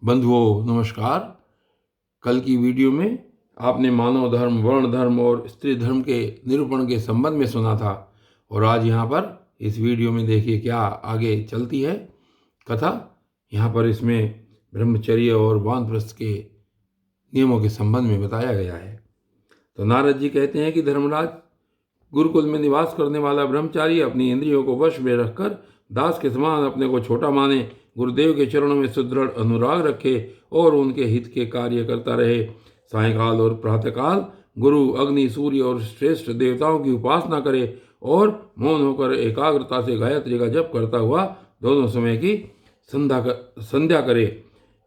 बंधुओं नमस्कार। कल की वीडियो में आपने मानव धर्म, वर्ण धर्म और स्त्री धर्म के निरूपण के संबंध में सुना था और आज यहाँ पर इस वीडियो में देखिए क्या आगे चलती है कथा। यहाँ पर इसमें ब्रह्मचर्य और वानप्रस्थ के नियमों के संबंध में बताया गया है। तो नारद जी कहते हैं कि धर्मराज, गुरुकुल में निवास करने वाला ब्रह्मचारी अपनी इंद्रियों को वश में रखकर दास के समान अपने को छोटा माने, गुरुदेव के चरणों में सुदृढ़ अनुराग रखे और उनके हित के कार्य करता रहे। सायंकाल और प्रातःकाल गुरु, अग्नि, सूर्य और श्रेष्ठ देवताओं की उपासना करे और मौन होकर एकाग्रता से गायत्री का जप करता हुआ दोनों समय की संध्या करे।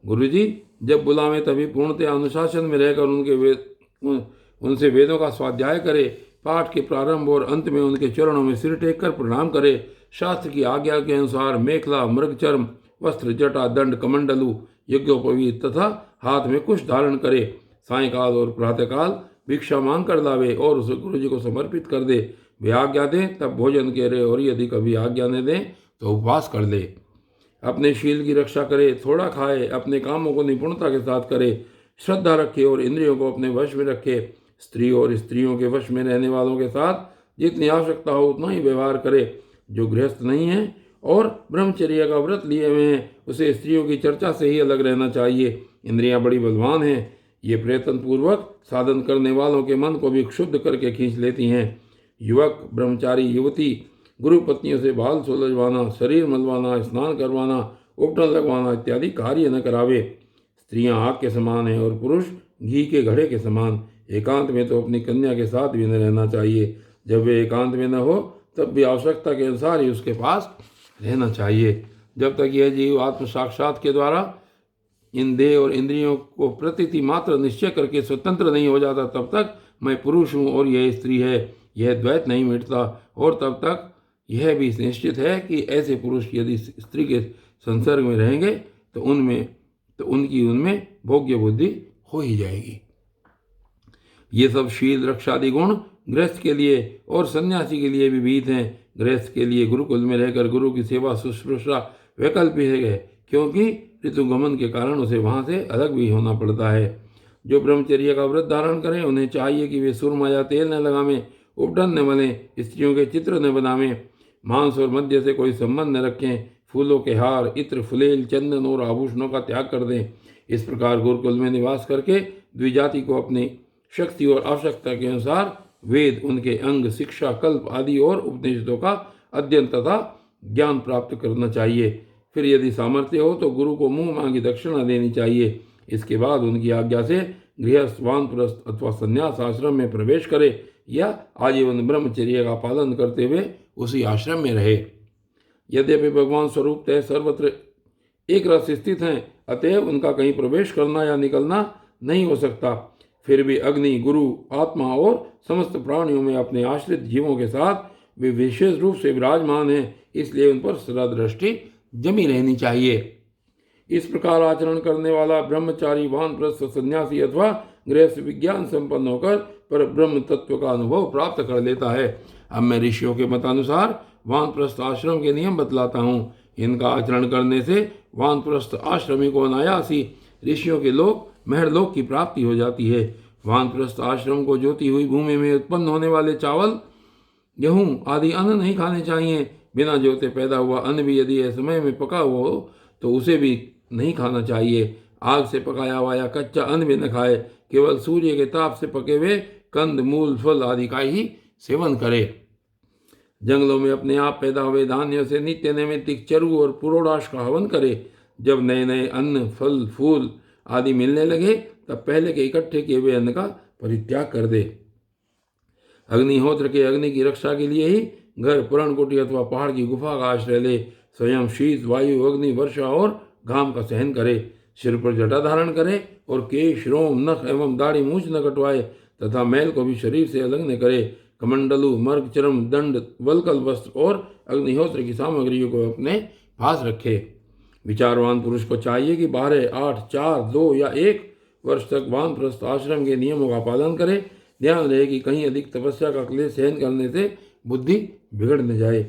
गुरु जी जब बुलावे तभी पूर्णतः अनुशासन में रहकर उनसे वेदों का स्वाध्याय करे। पाठ के प्रारंभ और अंत में उनके चरणों में सिर टेक कर प्रणाम करे। शास्त्र की आज्ञा के अनुसार मेखला, मृगचर्म, वस्त्र, जटा, दंड, कमंडलु, यज्ञोपवीत तथा हाथ में कुश धारण करे। सायंकाल और प्रातःकाल भिक्षा मांग कर लावे और उसे गुरु जी को समर्पित कर दे। वे आज्ञा दें तब भोजन करे और यदि कभी आज्ञा न दें तो उपवास कर ले। अपने शील की रक्षा करे, थोड़ा खाए, अपने कामों को निपुणता के साथ करे, श्रद्धा रखे और इंद्रियों को अपने वश में रखे। स्त्री और स्त्रियों के वश में रहने वालों के साथ जितनी आवश्यकता हो उतना ही व्यवहार करे। जो गृहस्थ नहीं है और ब्रह्मचर्य का व्रत लिए हुए हैं उसे स्त्रियों की चर्चा से ही अलग रहना चाहिए। इंद्रियां बड़ी बलवान हैं, ये प्रयत्न पूर्वक साधन करने वालों के मन को भी क्षुब्ध करके खींच लेती हैं। युवक, ब्रह्मचारी युवती गुरु पत्नियों से बाल सुलझवाना, शरीर मलवाना, स्नान करवाना, उपटन लगवाना इत्यादि कार्य न करावे। स्त्रियां आग के समान हैं और पुरुष घी के घड़े के समान। एकांत में तो अपनी कन्या के साथ भी न रहना चाहिए। जब वे एकांत में न हो तब भी आवश्यकता के अनुसार ही उसके पास रहना चाहिए। जब तक यह जीव आत्म साक्षात के द्वारा इन देह और इंद्रियों को प्रतिति मात्र निश्चय करके स्वतंत्र नहीं हो जाता तब तक मैं पुरुष हूँ और यह स्त्री है, यह द्वैत नहीं मिटता। और तब तक यह भी निश्चित है कि ऐसे पुरुष यदि स्त्री के संसर्ग में रहेंगे तो उनमें भोग्य बुद्धि हो ही जाएगी। ये सब शील रक्षादि गुण गृहस्थ के लिए और सन्यासी के लिए भी विहित हैं। गृहस्थ के लिए गुरुकुल में रहकर गुरु की सेवा शुश्रूषा वैकल्पिक है, क्योंकि ऋतुगमन के कारण उसे वहाँ से अलग भी होना पड़ता है। जो ब्रह्मचर्य का व्रत धारण करें उन्हें चाहिए कि वे सुरमा या तेल न लगावें, उपटन न बने, स्त्रियों के चित्र न बनावें, मांस और मद्य से कोई संबंध न रखें, फूलों के हार, इत्र, फुलेल, चंदन और आभूषणों का त्याग कर दें। इस प्रकार गुरुकुल में निवास करके द्विजाति को अपनी शक्ति और आवश्यकता के अनुसार वेद, उनके अंग, शिक्षा, कल्प आदि और उपनिषदों का अध्ययन तथा ज्ञान प्राप्त करना चाहिए। फिर यदि सामर्थ्य हो तो गुरु को मुंह मांगी दक्षिणा देनी चाहिए। इसके बाद उनकी आज्ञा से गृहस्थ, वानप्रस्थ अथवा संन्यास आश्रम में प्रवेश करे या आजीवन ब्रह्मचर्य का पालन करते हुए उसी आश्रम में रहे। यद्यपि भगवान स्वरूपतः सर्वत्र एक रस स्थित हैं, अतएव उनका कहीं प्रवेश करना या निकलना नहीं हो सकता। फिर भी अग्नि, गुरु, आत्मा और समस्त प्राणियों में अपने आश्रित जीवों के साथ वे विशेष रूप से विराजमान हैं, इसलिए उन पर सदा दृष्टि जमी रहनी चाहिए। इस प्रकार आचरण करने वाला ब्रह्मचारी, वानप्रस्थ, सन्यासी अथवा गृहस्थ विज्ञान संपन्न होकर पर ब्रह्म तत्व का अनुभव प्राप्त कर लेता है। अब मैं ऋषियों के मतानुसार वानप्रस्थ आश्रम के नियम बतलाता हूँ। इनका आचरण करने से वानप्रस्थ आश्रमी को अनायास ही ऋषियों के लोक महरलोक की प्राप्ति हो जाती है। वानप्रस्थ आश्रम को जोती हुई भूमि में उत्पन्न होने वाले चावल, गेहूं आदि अन्न नहीं खाने चाहिए। बिना जोते पैदा हुआ अन्न भी यदि समय में पका हुआ हो तो उसे भी नहीं खाना चाहिए। आग से पकाया हुआ या कच्चा अन्न भी न खाए, केवल सूर्य के ताप से पके हुए कंद, मूल, फल आदि का ही सेवन करे। जंगलों में अपने आप पैदा हुए धान्यों से नित्य नैमित्तिक चरु और पुरोडाश का हवन करे। जब नए नए अन्न, फल, फूल आदि मिलने लगे तब पहले के इकट्ठे किए हुए अन्न का परित्याग कर दे। अग्निहोत्र के अग्नि की रक्षा के लिए ही घर, पुरणकुटी अथवा पहाड़ की गुफा का आश्रय ले। स्वयं शीत, वायु, अग्नि, वर्षा और घाम का सहन करे। सिर पर जटा धारण करे और केश, रोम, नख एवं दाढ़ी मूछ न कटवाए तथा मैल को भी शरीर से अलग न करे। कमंडलु, मर्ग, चरम, दंड, वलकल वस्त्र और अग्निहोत्र की सामग्रियों को अपने पास रखे। विचारवान पुरुष को चाहिए कि 12, 8, 4, 2 या 1 वर्ष तक वानप्रस्थ आश्रम के नियमों का पालन करे। ध्यान रहे कि कहीं अधिक तपस्या का क्लेश सहन करने से बुद्धि बिगड़ न जाए।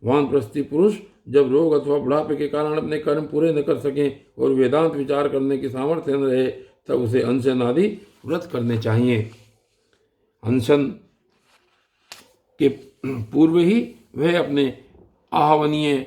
वानप्रस्थी पुरुष जब रोग अथवा बुढ़ापे के कारण अपने कर्म पूरे न कर सकें और वेदांत विचार करने की सामर्थ्य न रहे, तब उसे अनशन आदि व्रत करने चाहिए। अनशन के पूर्व ही वह अपने आहवनीय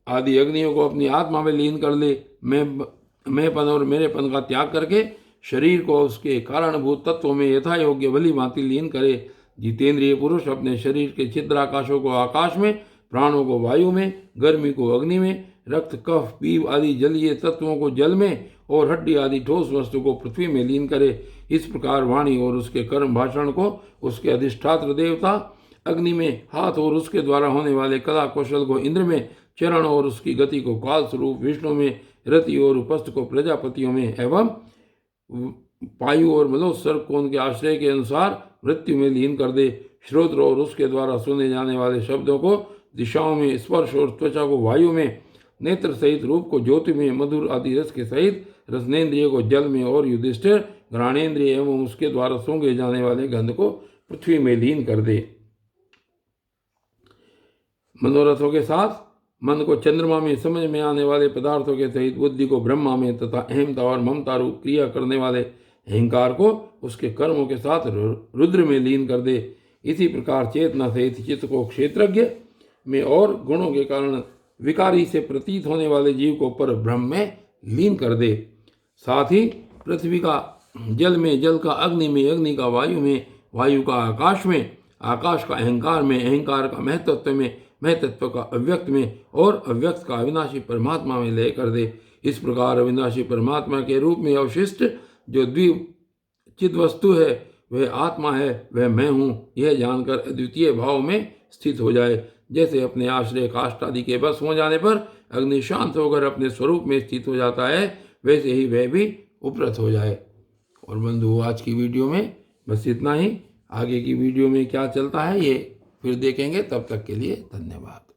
आदि अग्नियों को अपनी आत्मा में लीन कर ले। मैंपन और मेरेपन का त्याग करके शरीर को उसके कारणभूत तत्वों में यथा योग्य भली भांति लीन करे। जितेंद्रिय पुरुष अपने शरीर के छिद्राकाशों को आकाश में, प्राणों को वायु में, गर्मी को अग्नि में, रक्त कफ पीव आदि जलीय तत्वों को जल में और हड्डी आदि ठोस वस्तु को पृथ्वी में लीन करे। इस प्रकार वाणी और उसके कर्म भाषण को उसके अधिष्ठात्र देवता अग्नि में, हाथ और उसके द्वारा होने वाले कला कौशल को इंद्र में, चरण और उसकी गति को काल स्वरूप विष्णु में, रति और उपस्थ को प्रजापतियों में एवं पायु और मलोत्सर्ग को उनके आश्रय के अनुसार मृत्यु में लीन कर दे। श्रोत्र और उसके द्वारा सुने जाने वाले शब्दों को दिशाओं में, स्पर्श और त्वचा को वायु में, नेत्र सहित रूप को ज्योति में, मधुर आदि रस के सहित रसनेन्द्रिय को जल में और युधिष्ठिर घ्राणेन्द्रिय एवं उसके द्वारा सूंघे जाने वाले गंध को पृथ्वी में लीन कर दे। मनोरथों के साथ मन को चंद्रमा में समझ में आने वाले पदार्थों के सहित बुद्धि को ब्रह्मा में तथा अहमता और ममता रूप क्रिया करने वाले अहंकार को उसके कर्मों के साथ रुद्र में लीन कर दे। इसी प्रकार चेतना सहित चित्त को क्षेत्रज्ञ में और गुणों के कारण विकारी से प्रतीत होने वाले जीव को पर ब्रह्म में लीन कर दे। साथ ही पृथ्वी का जल में, जल का अग्नि में, अग्नि का वायु में, वायु का आकाश में, आकाश का अहंकार में, अहंकार का महतत्व में, महतत्व का अव्यक्त में और अव्यक्त का अविनाशी परमात्मा में लय कर दे। इस प्रकार अविनाशी परमात्मा के रूप में अवशिष्ट जो द्विचिद वस्तु है वह आत्मा है, वह मैं हूँ, यह जानकर अद्वितीय भाव में स्थित हो जाए। जैसे अपने आश्रय काष्ठ आदि के बस हो जाने पर अग्नि शांत होकर अपने स्वरूप में स्थित हो जाता है, वैसे ही वह भी उपरत हो जाए। और बंधु, आज की वीडियो में बस इतना ही। आगे की वीडियो में क्या चलता है ये फिर देखेंगे। तब तक के लिए धन्यवाद।